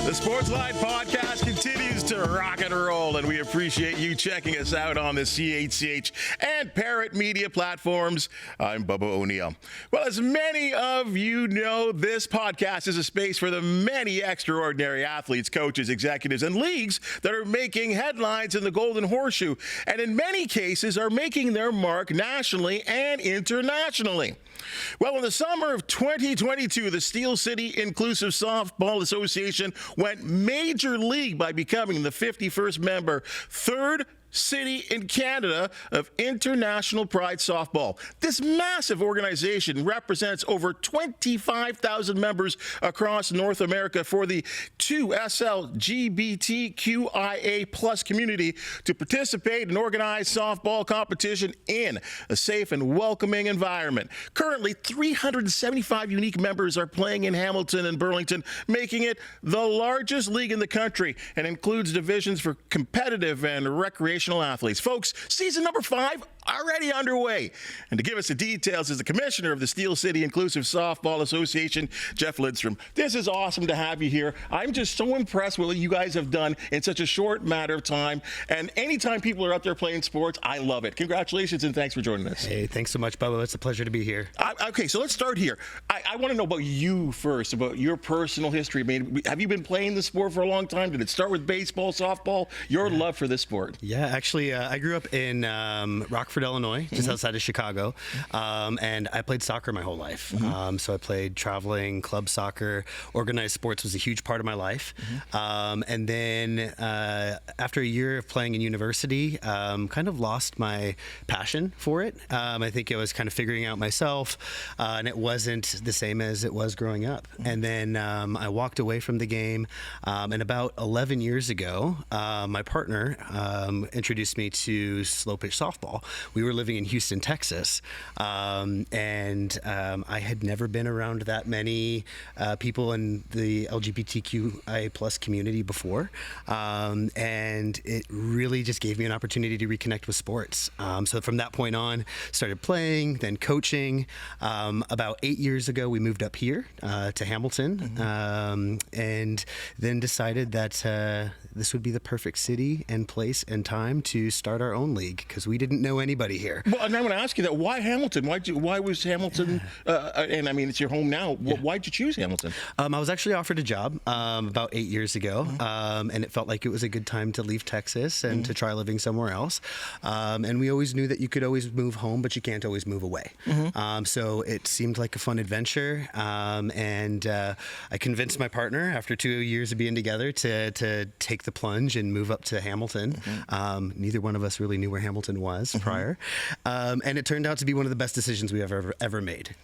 The Sportsline Podcast continues to rock and roll, and we appreciate you checking us out on the CHCH and Parrot Media platforms. I'm Bubba O'Neill. Well, as many of you know, this podcast is a space for the many extraordinary athletes, coaches, executives, and leagues that are making headlines in the Golden Horseshoe, and in many cases are making their mark nationally and internationally. Well, in the summer of 2022, the Steel City Inclusive Softball Association went major league by becoming the 51st member, third city in Canada of International Pride Softball. This massive organization represents over 25,000 members across North America for the 2SL LGBTQIA plus community to participate and organize softball competition in a safe and welcoming environment. Currently, 375 unique members are playing in Hamilton and Burlington, making it the largest league in the country, and includes divisions for competitive and recreational athletes. Folks, season number 5 already underway. And to give us the details is the commissioner of the Steel City Inclusive Softball Association, Jeff Lindstrom. This is awesome to have you here. I'm just so impressed with what you guys have done in such a short matter of time. And anytime people are out there playing sports, I love it. Congratulations and thanks for joining us. Hey, thanks so much, Bubba. It's a pleasure to be here. Okay, so let's start here. I want to know about you first, about your personal history. I mean, have you been playing the sport for a long time? Did it start with baseball, softball? Your love for this sport? Yeah, actually, I grew up in Rockford, Illinois, just outside of Chicago, and I played soccer my whole life. So I played traveling, club soccer, organized sports was a huge part of my life. And then after a year of playing in university, kind of lost my passion for it. I think I was kind of figuring out myself, and it wasn't the same as it was growing up. And then I walked away from the game, and about 11 years ago, my partner introduced me to slow pitch softball. We were living in Houston, Texas, and I had never been around that many people in the LGBTQIA plus community before, and it really just gave me an opportunity to reconnect with sports. So from that point on, started playing, then coaching. About 8 years ago, we moved up here to Hamilton, and then decided that this would be the perfect city and place and time to start our own league, because we didn't know anybody here. Well, and I'm going to ask you that. Why Hamilton? Why was Hamilton? And I mean, it's your home now. Yeah. Why'd you choose Hamilton? I was actually offered a job about 8 years ago, and it felt like it was a good time to leave Texas and to try living somewhere else. And we always knew that you could always move home, but you can't always move away. So it seemed like a fun adventure, and I convinced my partner after 2 years of being together to take the plunge and move up to Hamilton. Neither one of us really knew where Hamilton was prior, and it turned out to be one of the best decisions we ever made.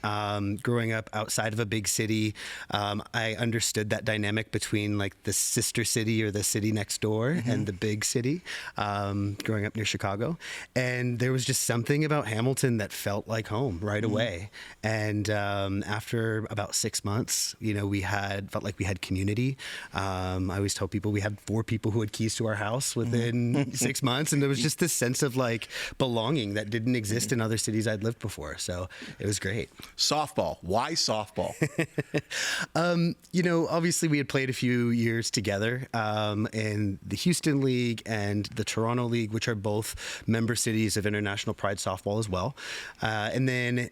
Growing up outside of a big city, I understood that dynamic between like the sister city or the city next door and the big city, growing up near Chicago. And there was just something about Hamilton that felt like home right away. And after about 6 months, we felt like we had community. I always tell people we had 4 people who had keys to our house within 6 months, and there was just this sense of like belonging that didn't exist in other cities I'd lived before. So it was great. Softball. Why softball? Obviously we had played a few years together in the Houston League and the Toronto League, which are both member cities of International Pride Softball as well. And then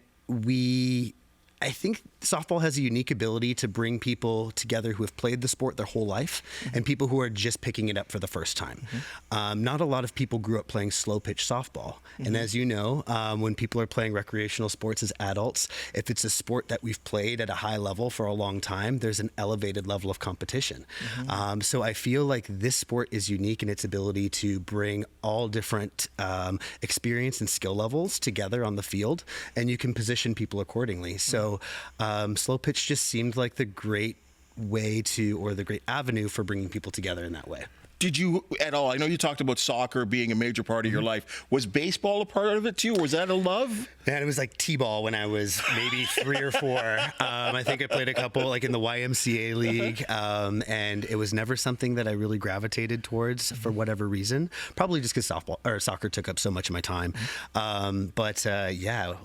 I think softball has a unique ability to bring people together who have played the sport their whole life and people who are just picking it up for the first time. Not a lot of people grew up playing slow pitch softball. And as you know, when people are playing recreational sports as adults, if it's a sport that we've played at a high level for a long time, there's an elevated level of competition. So I feel like this sport is unique in its ability to bring all different experience and skill levels together on the field, and you can position people accordingly. So slow pitch just seemed like the great way to, or the great avenue for bringing people together in that way. did you at all? I know you talked about soccer being a major part of your life. Was baseball a part of it too? Was that a love? Man, it was like T-ball when I was maybe 3 or 4. I think I played a couple like in the YMCA league, and it was never something that I really gravitated towards for whatever reason. Probably just because soccer took up so much of my time. But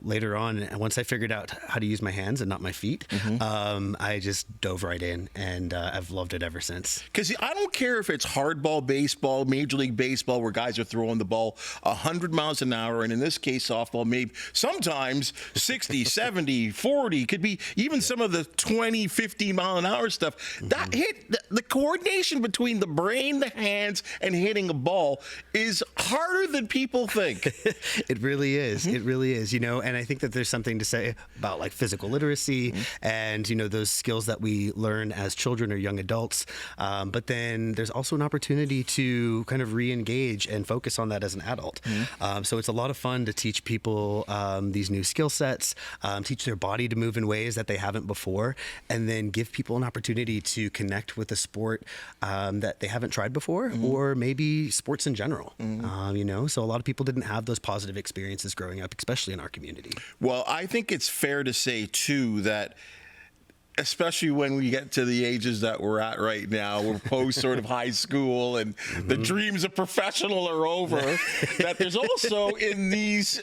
later on, once I figured out how to use my hands and not my feet, I just dove right in, and I've loved it ever since. Because I don't care if it's hardball baseball, Major League Baseball, where guys are throwing the ball 100 miles an hour, and in this case, softball, maybe sometimes 60, 70, 40, could be even some of the 20, 50 mile an hour stuff. That hit, the coordination between the brain, the hands, and hitting a ball is harder than people think. It really is. It really is, and I think that there's something to say about like physical literacy and, those skills that we learn as children or young adults. But then there's also an opportunity to kind of re-engage and focus on that as an adult. So it's a lot of fun to teach people these new skill sets, teach their body to move in ways that they haven't before, and then give people an opportunity to connect with a sport that they haven't tried before, or maybe sports in general. So a lot of people didn't have those positive experiences growing up, especially in our community. Well, I think it's fair to say, too, that especially when we get to the ages that we're at right now, we're post sort of high school and the dreams of professional are over, that there's also in these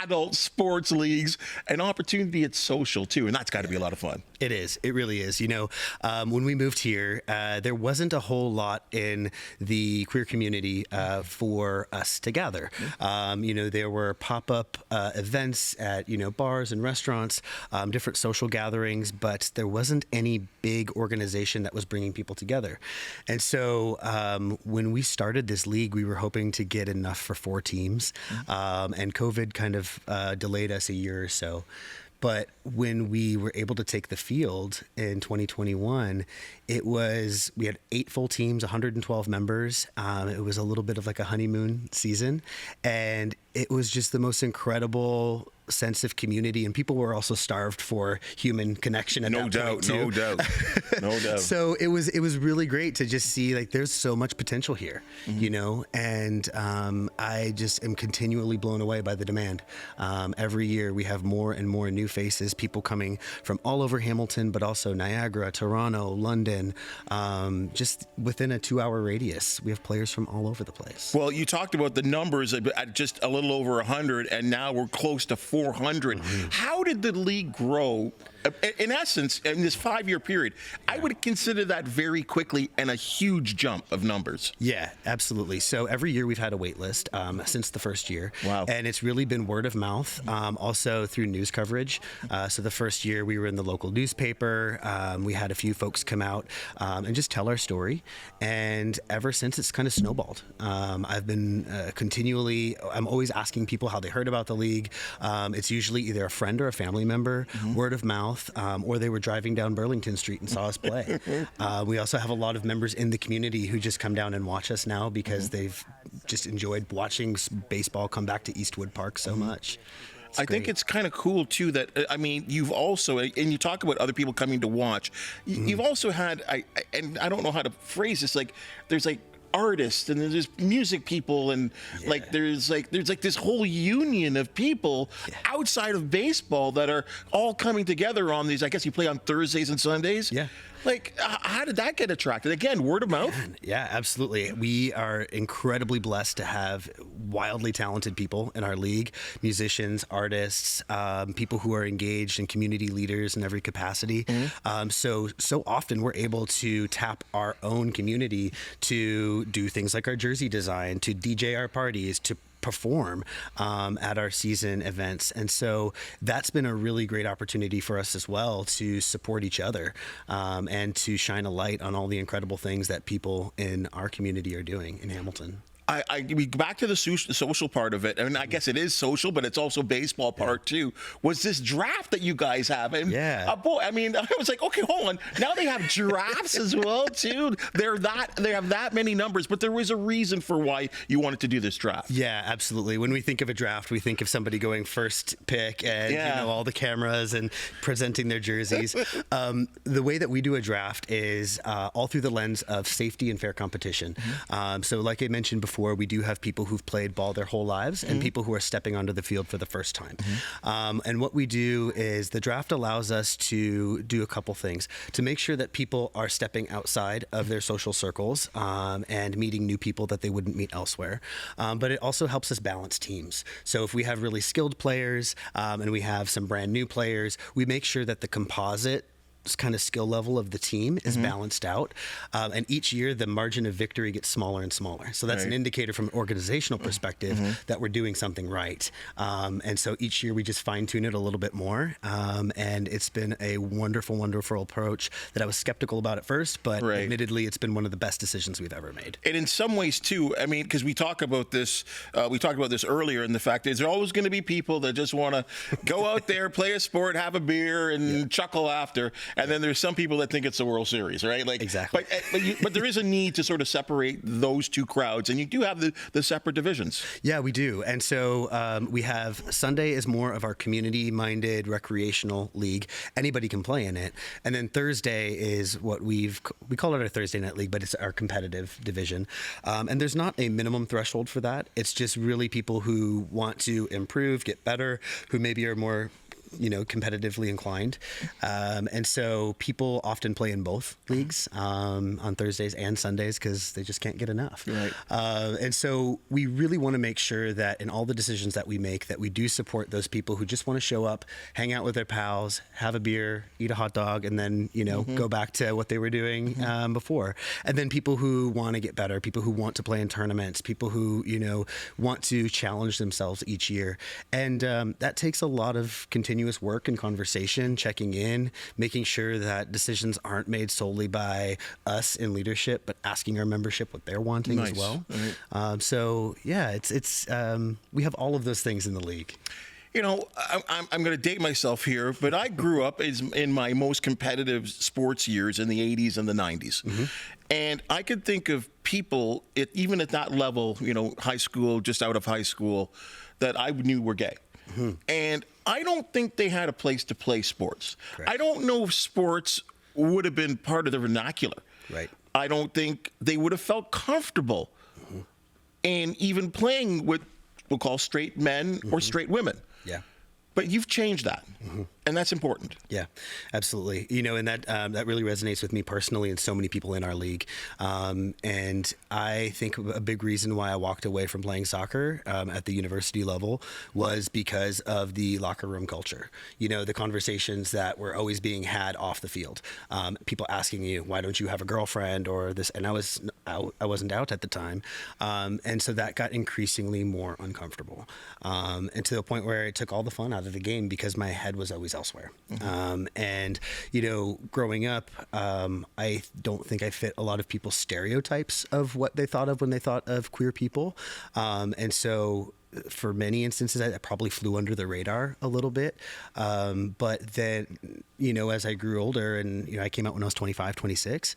adult sports leagues an opportunity at social too, and that's got to be a lot of fun. It is. It really is. When we moved here, there wasn't a whole lot in the queer community for us to gather. There were pop-up events at, bars and restaurants, different social gatherings, but there wasn't any big organization that was bringing people together. And so when we started this league, we were hoping to get enough for 4 teams, and COVID kind of delayed us a year or so. But when we were able to take the field in 2021, we had 8 full teams, 112 members. It was a little bit of like a honeymoon season, and it was just the most incredible sense of community, and people were also starved for human connection at that point too. No doubt. So it was really great to just see like there's so much potential here, and I just am continually blown away by the demand. Every year we have more and more new faces, people coming from all over Hamilton, but also Niagara, Toronto, London. Just within a 2-hour radius, we have players from all over the place. Well, you talked about the numbers at just a little over 100, and now we're close to 400. How did the league grow? In essence, in this 5-year period, I would consider that very quickly and a huge jump of numbers. Yeah, absolutely. So every year we've had a wait list since the first year. Wow. And it's really been word of mouth, also through news coverage. So the first year we were in the local newspaper. We had a few folks come out and just tell our story. And ever since, it's kind of snowballed. I've been I'm always asking people how they heard about the league. It's usually either a friend or a family member, word of mouth. Or they were driving down Burlington Street and saw us play. We also have a lot of members in the community who just come down and watch us now because they've just enjoyed watching baseball come back to Eastwood Park so much. I think it's kind of cool too that you've also, and you talk about other people coming to watch, you've also had, and I don't know how to phrase this, like there's like artists and there's music people and there's this whole union of people outside of baseball that are all coming together on these. I guess you play on Thursdays and Sundays. Yeah. Like, how did that get attracted? Again, word of mouth? Yeah, absolutely. We are incredibly blessed to have wildly talented people in our league, musicians, artists, people who are engaged in community leaders in every capacity. So often we're able to tap our own community to do things like our jersey design, to DJ our parties, to perform at our season events. And so that's been a really great opportunity for us as well to support each other and to shine a light on all the incredible things that people in our community are doing in Hamilton. we go back to the social part of it. I mean, I guess it is social, but it's also baseball part too. Was this draft that you guys have? And boy, I mean, I was like, okay, hold on. Now they have drafts as well too. They have that many numbers, but there was a reason for why you wanted to do this draft. Yeah, absolutely. When we think of a draft, we think of somebody going first pick and all the cameras and presenting their jerseys. The way that we do a draft is all through the lens of safety and fair competition. So like I mentioned before, we do have people who've played ball their whole lives and people who are stepping onto the field for the first time. And what we do is the draft allows us to do a couple things to make sure that people are stepping outside of their social circles and meeting new people that they wouldn't meet elsewhere. But it also helps us balance teams. So if we have really skilled players and we have some brand new players, we make sure that the composite kind of skill level of the team is balanced out. And each year, the margin of victory gets smaller and smaller. So that's an indicator from an organizational perspective that we're doing something right. And so each year, we just fine tune it a little bit more. And it's been a wonderful, wonderful approach that I was skeptical about at first, but admittedly, it's been one of the best decisions we've ever made. And in some ways, too, I mean, because we talked about this earlier, and the fact is there are always going to be people that just want to go out there, play a sport, have a beer, and chuckle after. And then there's some people that think it's the World Series, right? Like, exactly. But there is a need to sort of separate those two crowds, and you do have the separate divisions. Yeah, we do. And so we have Sunday is more of our community-minded recreational league. Anybody can play in it. And then Thursday is what we call it our Thursday night league, but it's our competitive division. And there's not a minimum threshold for that. It's just really people who want to improve, get better, who maybe are more competitively inclined. And so people often play in both leagues on Thursdays and Sundays because they just can't get enough. Right. And so we really want to make sure that in all the decisions that we make, that we do support those people who just want to show up, hang out with their pals, have a beer, eat a hot dog, and then, go back to what they were doing before. And then people who want to get better, people who want to play in tournaments, people who, want to challenge themselves each year. And that takes a lot of continuous work and conversation, checking in, making sure that decisions aren't made solely by us in leadership, but asking our membership what they're wanting as well. Right. So yeah, it's we have all of those things in the league. I'm going to date myself here, but I grew up in my most competitive sports years in the 80s and the 90s. And I could think of people, even at that level, high school, just out of high school, that I knew were gay. And I don't think they had a place to play sports. Correct. I don't know if sports would have been part of the vernacular. Right. I don't think they would have felt comfortable in even playing with, we'll call straight men or straight women. Yeah. But you've changed that, and that's important. Yeah, absolutely. And that really resonates with me personally and so many people in our league. And I think a big reason why I walked away from playing soccer at the university level was because of the locker room culture. The conversations that were always being had off the field. People asking you, why don't you have a girlfriend or this? And I wasn't out at the time. And so that got increasingly more uncomfortable. And to the point where it took all the fun out of the game because my head was always elsewhere. And, growing up, I don't think I fit a lot of people's stereotypes of what they thought of when they thought of queer people. And so for many instances, I probably flew under the radar a little bit. But then, as I grew older and, I came out when I was 25, 26,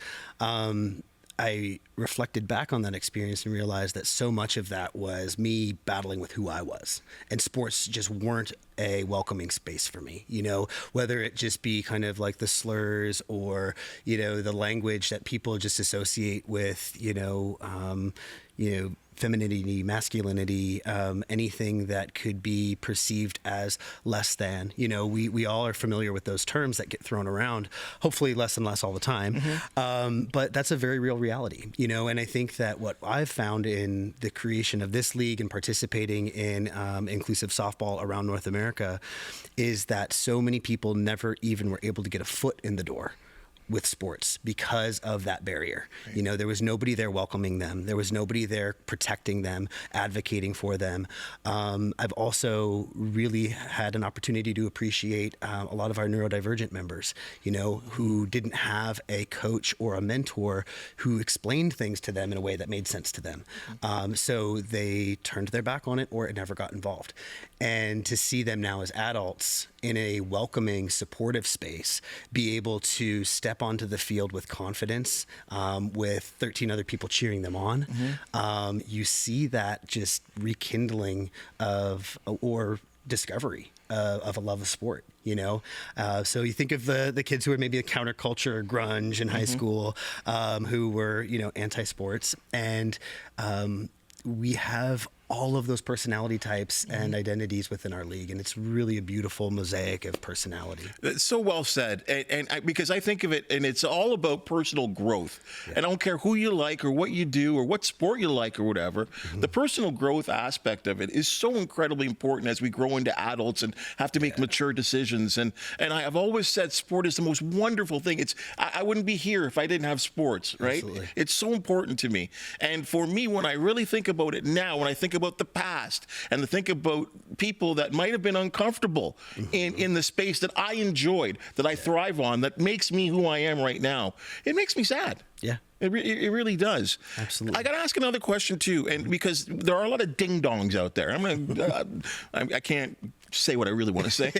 I reflected back on that experience and realized that so much of that was me battling with who I was. And sports just weren't a welcoming space for me, whether it just be kind of like the slurs or, the language that people just associate with, femininity, masculinity, anything that could be perceived as less than. We all are familiar with those terms that get thrown around, hopefully less and less all the time. But that's a very real reality, and I think that what I've found in the creation of this league and participating in inclusive softball around North America is that so many people never even were able to get a foot in the door with sports because of that barrier. Right. There was nobody there welcoming them. There was nobody there protecting them, advocating for them. I've also really had an opportunity to appreciate a lot of our neurodivergent members, who didn't have a coach or a mentor who explained things to them in a way that made sense to them. So they turned their back on it, or it never got involved. And to see them now as adults in a welcoming, supportive space, be able to step onto the field with confidence, with 13 other people cheering them on, you see that just rekindling of, or discovery of a love of sport. So you think of the kids who were maybe a counterculture or grunge in high school, who were, anti-sports, and we have all of those personality types and identities within our league, and it's really a beautiful mosaic of personality. That's so well said, because I think of it, and it's all about personal growth. Yeah. And I don't care who you like or what you do or what sport you like or whatever. The personal growth aspect of it is so incredibly important as we grow into adults and have to make mature decisions. And I have always said sport is the most wonderful thing. I wouldn't be here if I didn't have sports, right? Absolutely. It's so important to me. And for me, when I really think about it now, when I think about the past and to think about people that might have been uncomfortable in the space that I enjoyed, that I thrive on, that makes me who I am right now, it makes me sad. Yeah. It really does. Absolutely. I got to ask another question too, and because there are a lot of ding-dongs out there. I can't say what I really want to say.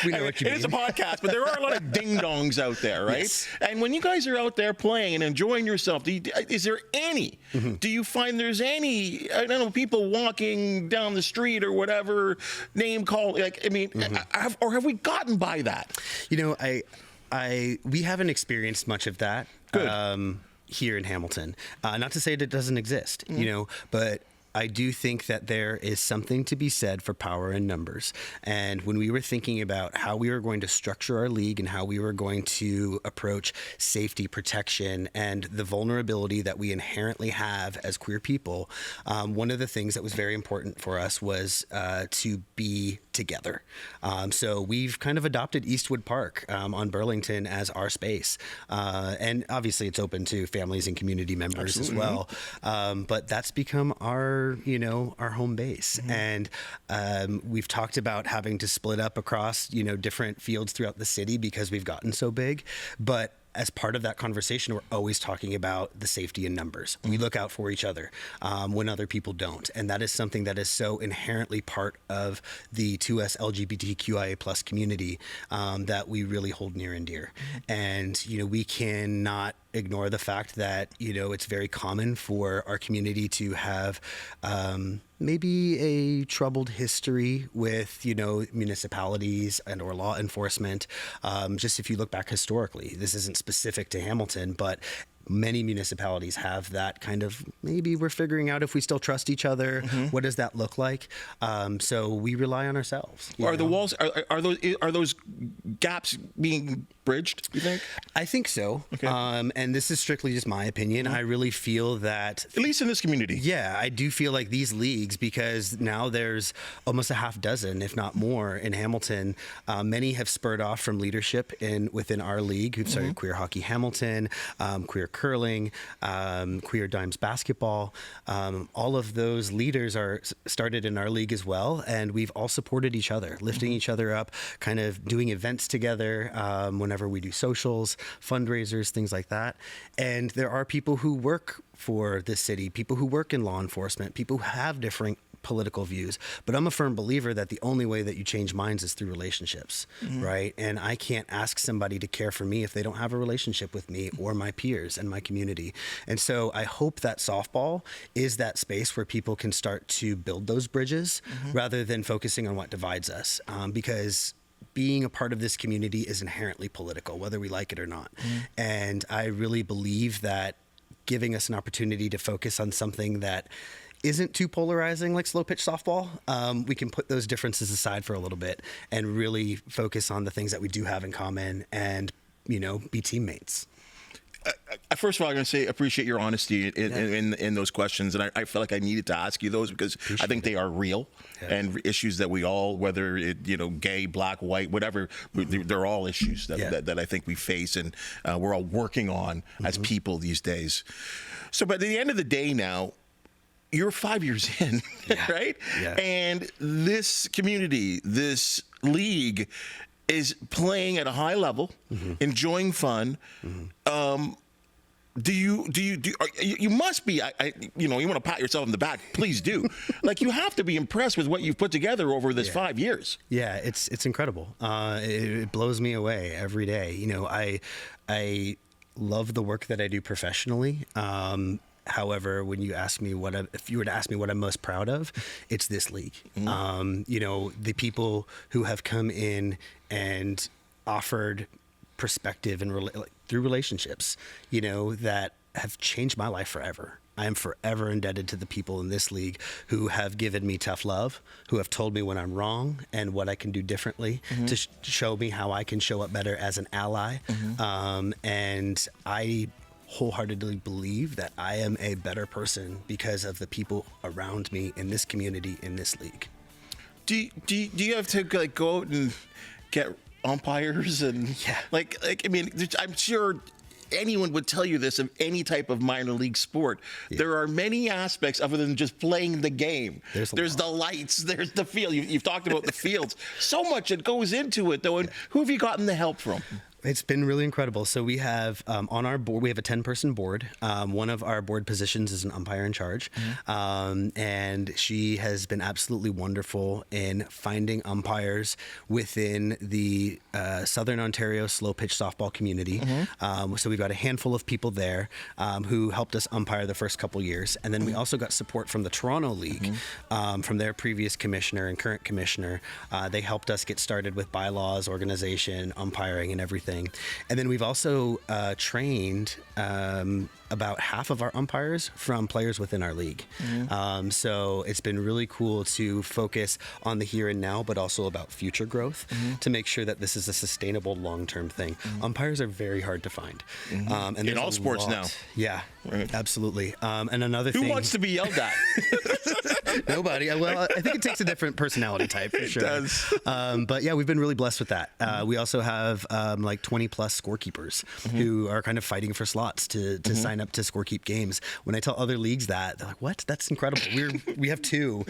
We know what you mean. It's a podcast, but there are a lot of ding-dongs out there, right? Yes. And when you guys are out there playing and enjoying yourself, is there any? Do you find there's any? I don't know, people walking down the street or whatever, name call. Have we gotten by that? We haven't experienced much of that. Good. Here in Hamilton. Not to say that it doesn't exist, but I do think that there is something to be said for power in numbers. And when we were thinking about how we were going to structure our league and how we were going to approach safety, protection, and the vulnerability that we inherently have as queer people, one of the things that was very important for us was to be together. So we've kind of adopted Eastwood Park on Burlington as our space. And obviously it's open to families and community members as well. But that's become our home base. And we've talked about having to split up across, different fields throughout the city because we've gotten so big. But as part of that conversation, we're always talking about the safety in numbers. We look out for each other when other people don't. And that is something that is so inherently part of the 2S LGBTQIA plus community that we really hold near and dear. And, we cannot ignore the fact that, it's very common for our community to have maybe a troubled history with, municipalities and or law enforcement. Just if you look back historically, this isn't specific to Hamilton, but many municipalities have that kind of, maybe we're figuring out if we still trust each other. What does that look like? So we rely on ourselves. Are the walls, are those gaps being bridged, you think? I think so. Okay. And this is strictly just my opinion. I really feel that, at least in this community. Yeah, I do feel like these leagues, because now there's almost a half dozen, if not more, in Hamilton. Many have spurred off from leadership within our league. We've started Queer Hockey Hamilton, Queer Curling, Queer Dimes Basketball. All of those leaders are started in our league as well, and we've all supported each other, lifting each other up, kind of doing events together whenever we do socials, fundraisers, things like that. And there are people who work for this city, people who work in law enforcement, people who have different political views. But I'm a firm believer that the only way that you change minds is through relationships, right? And I can't ask somebody to care for me if they don't have a relationship with me or my peers and my community. And so I hope that softball is that space where people can start to build those bridges rather than focusing on what divides us. Because being a part of this community is inherently political, whether we like it or not. And I really believe that giving us an opportunity to focus on something that isn't too polarizing like slow pitch softball, we can put those differences aside for a little bit and really focus on the things that we do have in common and, be teammates. first of all, I'm going to say appreciate your honesty in those questions, and I feel like I needed to ask you those because I think they are real and issues that we all, whether gay, black, white, whatever, they're all issues that I think we face and we're all working on as people these days. So, but at the end of the day now, you're 5 years in, right? Yeah. And this community, this league is playing at a high level, enjoying fun. You must be, you want to pat yourself on the back, please do. Like, you have to be impressed with what you've put together over this 5 years. Yeah, it's incredible. It blows me away every day. I love the work that I do professionally. However, when you ask me if you were to ask me what I'm most proud of, it's this league. The people who have come in and offered perspective and through relationships, that have changed my life forever. I am forever indebted to the people in this league who have given me tough love, who have told me when I'm wrong and what I can do differently to show me how I can show up better as an ally. And I wholeheartly believe that I am a better person because of the people around me in this community, in this league. Do you have to go out and get umpires and I'm sure anyone would tell you this of any type of minor league sport. There are many aspects other than just playing the game. There's the lights, there's the field. You've talked about the fields. So much that goes into it, though. And who have you gotten the help from? It's been really incredible. So we have on our board, we have a 10-person board. One of our board positions is an umpire in charge. And she has been absolutely wonderful in finding umpires within the Southern Ontario slow pitch softball community. So we've got a handful of people there who helped us umpire the first couple years. And then we also got support from the Toronto League, from their previous commissioner and current commissioner. They helped us get started with bylaws, organization, umpiring, and everything. And then we've also trained about half of our umpires from players within our league. So it's been really cool to focus on the here and now, but also about future growth to make sure that this is a sustainable long-term thing. Umpires are very hard to find. And in all sports now. Yeah, absolutely. And another thing. Who wants to be yelled at? Nobody. Well, I think it takes a different personality type for sure. It does. But yeah, we've been really blessed with that. We also have 20 plus scorekeepers who are kind of fighting for slots to sign up to scorekeep games. When I tell other leagues that, they're like, "What? That's incredible. We have two."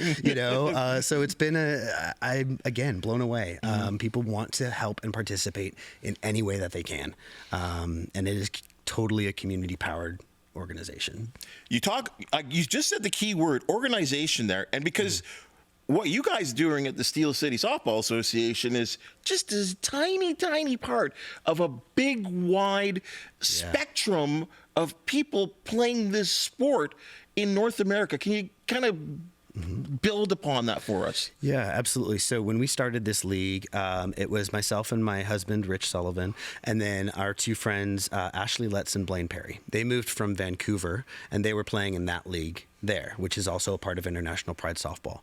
So it's been I'm again blown away. People want to help and participate in any way that they can, and it is totally a community powered organization. You just said the key word, organization, there, and because what you guys doing at the Steel City Softball Association is just a tiny, tiny part of a big, wide spectrum of people playing this sport in North America. Can you kind of build upon that for us? Yeah, absolutely. So when we started this league, it was myself and my husband, Rich Sullivan, and then our two friends, Ashley Letts and Blaine Perry. They moved from Vancouver, and they were playing in that league there, which is also a part of International Pride Softball.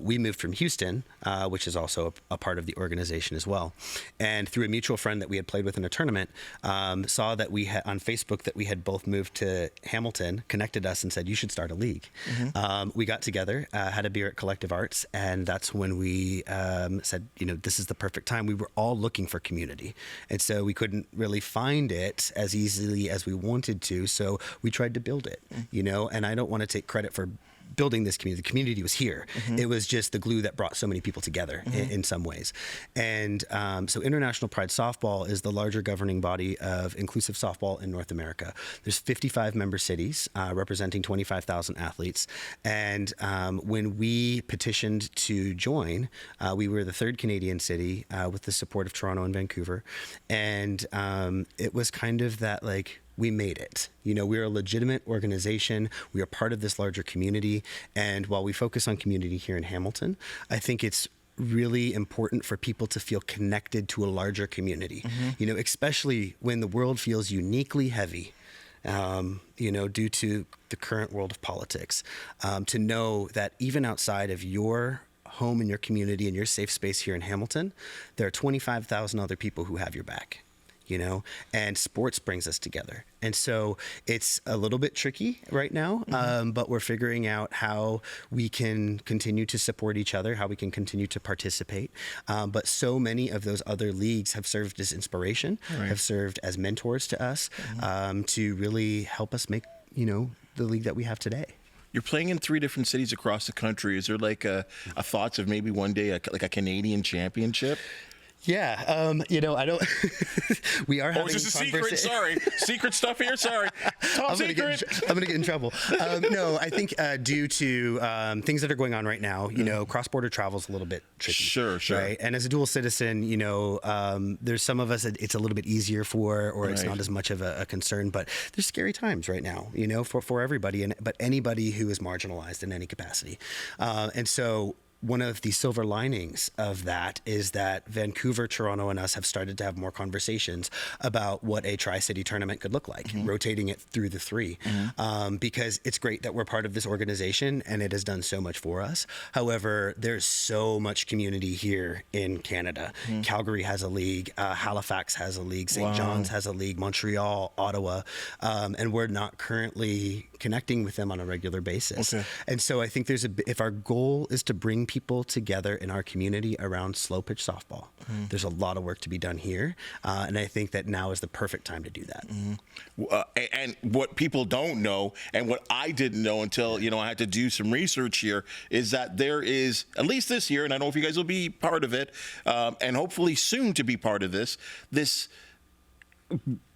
We moved from Houston, which is also a part of the organization as well. And through a mutual friend that we had played with in a tournament, saw that we had on Facebook that we had both moved to Hamilton, connected us and said, "You should start a league." We got together, had a beer at Collective Arts, and that's when we said, this is the perfect time. We were all looking for community. And so we couldn't really find it as easily as we wanted to. So we tried to build it, and I don't want to take credit for building this community. The community was here. It was just the glue that brought so many people together in some ways. And so International Pride Softball is the larger governing body of inclusive softball in North America. There's 55 member cities representing 25,000 athletes. And when we petitioned to join, we were the third Canadian city with the support of Toronto and Vancouver. And it was kind of that we made it. We're a legitimate organization. We are part of this larger community. And while we focus on community here in Hamilton, I think it's really important for people to feel connected to a larger community, especially when the world feels uniquely heavy, due to the current world of politics, to know that even outside of your home and your community and your safe space here in Hamilton, there are 25,000 other people who have your back. and sports brings us together. And so it's a little bit tricky right now, but we're figuring out how we can continue to support each other, how we can continue to participate. But so many of those other leagues have served as inspiration, have served as mentors to us, to really help us make, the league that we have today. You're playing in 3 different cities across the country. Is there like a thoughts of maybe one day like a Canadian championship? Yeah, I don't. We are having. Oh, is this a secret? Sorry, secret stuff here. Sorry, top secret. I'm gonna get in trouble. No, I think due to things that are going on right now, cross-border travel is a little bit tricky. Sure. Right, and as a dual citizen, there's some of us that it's a little bit easier for, or it's not as much of a concern. But there's scary times right now, for everybody, but anybody who is marginalized in any capacity, and so. One of the silver linings of that is that Vancouver, Toronto, and us have started to have more conversations about what a Tri-City tournament could look like, rotating it through the 3, because it's great that we're part of this organization and it has done so much for us. However, there's so much community here in Canada. Calgary has a league, Halifax has a league, St. John's has a league, Montreal, Ottawa, and we're not currently connecting with them on a regular basis. And so I think if our goal is to bring people together in our community around slow pitch softball, there's a lot of work to be done here, and I think that now is the perfect time to do that. And what people don't know, and what I didn't know until I had to do some research here, is that there is, at least this year, and I don't know if you guys will be part of it, and hopefully soon to be part of this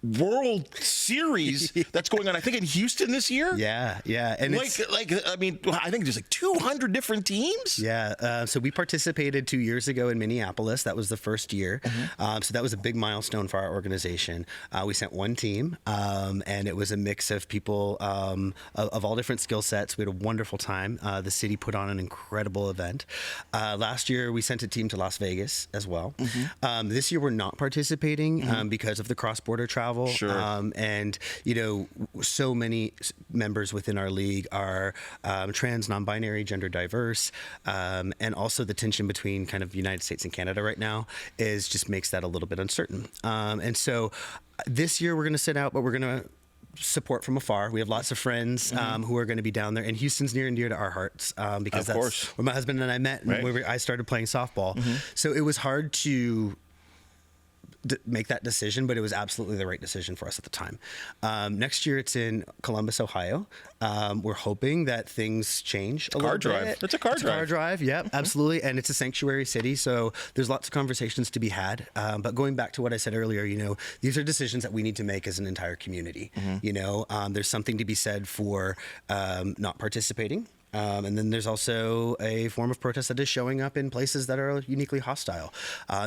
World Series that's going on, I think in Houston this year. Yeah, and I think there's like 200 different teams. Yeah, so we participated 2 years ago in Minneapolis. That was the first year. So that was a big milestone for our organization. We sent one team, and it was a mix of people of all different skill sets. We had a wonderful time. The city put on an incredible event. Last year, we sent a team to Las Vegas as well. This year, we're not participating because of the cross-border travel. And, so many members within our league are trans, non-binary, gender diverse. And also the tension between kind of United States and Canada right now just makes that a little bit uncertain. And so this year we're going to sit out, but we're going to support from afar. We have lots of friends who are going to be down there, and Houston's near and dear to our hearts because that's where my husband and I met and where I started playing softball. So it was hard to make that decision, but it was absolutely the right decision for us at the time. Next year, it's in Columbus, Ohio. We're hoping that things change a little bit. It's a car drive. Yep, absolutely. And it's a sanctuary city, so there's lots of conversations to be had. But going back to what I said earlier, these are decisions that we need to make as an entire community. There's something to be said for not participating. And then there's also a form of protest that is showing up in places that are uniquely hostile.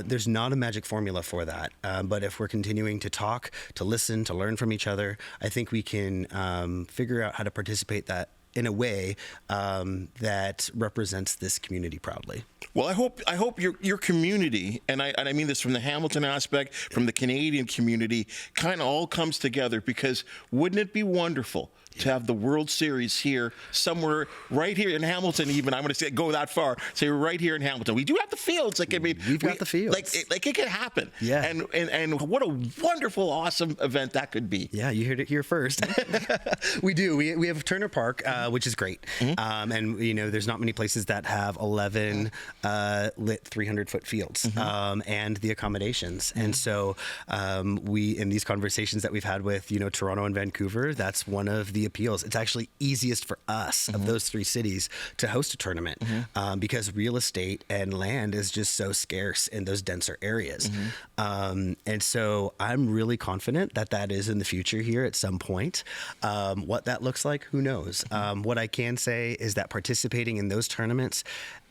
There's not a magic formula for that. But if we're continuing to talk, to listen, to learn from each other, I think we can figure out how to participate that in a way that represents this community proudly. Well, I hope your community, and I mean this from the Hamilton aspect, from the Canadian community, kind of all comes together, because wouldn't it be wonderful to have the World Series here somewhere right here in Hamilton? Even I'm going to go that far, say right here in Hamilton. We do have the fields. We've got the fields. Like it could happen. Yeah. And what a wonderful, awesome event that could be. Yeah, you heard it here first. We do. We have Turner Park, which is great. And there's not many places that have 11 lit 300-foot fields and the accommodations. And so we, in these conversations that we've had with Toronto and Vancouver, that's one of the appeals. It's actually easiest for us of those 3 cities to host a tournament because real estate and land is just so scarce in those denser areas. And so I'm really confident that is in the future here at some point. What that looks like, who knows? What I can say is that participating in those tournaments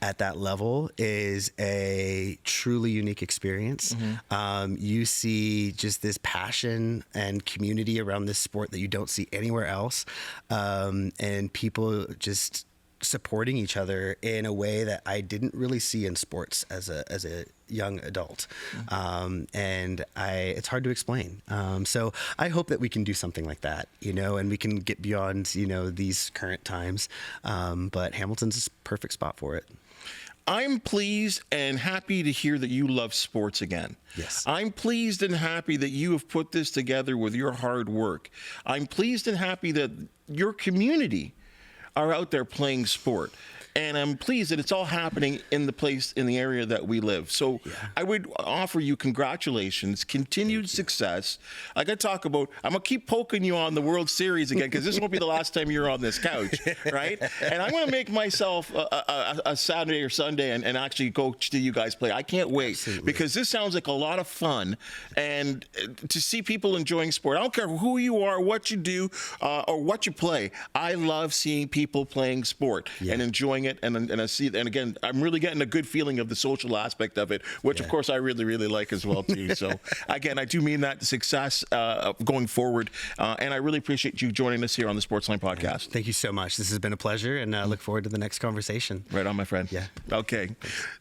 at that level is a truly unique experience. You see just this passion and community around this sport that you don't see anywhere else, and people just supporting each other in a way that I didn't really see in sports as a young adult. And it's hard to explain. So I hope that we can do something like that, and we can get beyond, these current times. But Hamilton's a perfect spot for it. I'm pleased and happy to hear that you love sports again. Yes. I'm pleased and happy that you have put this together with your hard work. I'm pleased and happy that your community are out there playing sport. And I'm pleased that it's all happening in the area that we live. So I would offer you congratulations, continued success. Like I talk about, I'm going to keep poking you on the World Series again, because this won't be the last time you're on this couch, right? And I'm going to make myself a Saturday or Sunday and actually go to you guys play. I can't wait. Absolutely. Because this sounds like a lot of fun. And to see people enjoying sport, I don't care who you are, what you do, or what you play. I love seeing people playing sport and enjoying it, and I see, and again, I'm really getting a good feeling of the social aspect of it, which of course I really, really like as well too. So again, I do mean that success going forward, and I really appreciate you joining us here on the Sportsline Podcast. Thank you so much. This has been a pleasure, and I look forward to the next conversation. Right on, my friend. Yeah. Okay,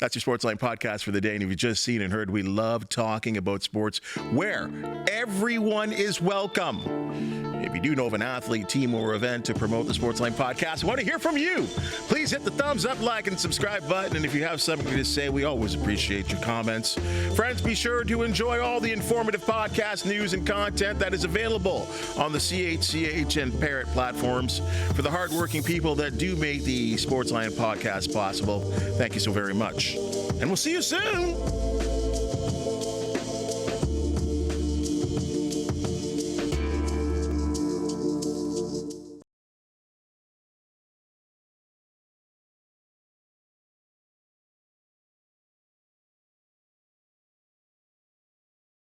that's your Sportsline Podcast for the day, and if you've just seen and heard, we love talking about sports where everyone is welcome. If you do know of an athlete, team, or event to promote the Sportsline Podcast, I want to hear from you. Please hit the thumbs up, like, and subscribe button. And if you have something to say, we always appreciate your comments. Friends, be sure to enjoy all the informative podcast news and content that is available on the CHCH and Parrot platforms. For the hardworking people that do make the Sportsline Podcast possible, thank you so very much. And we'll see you soon.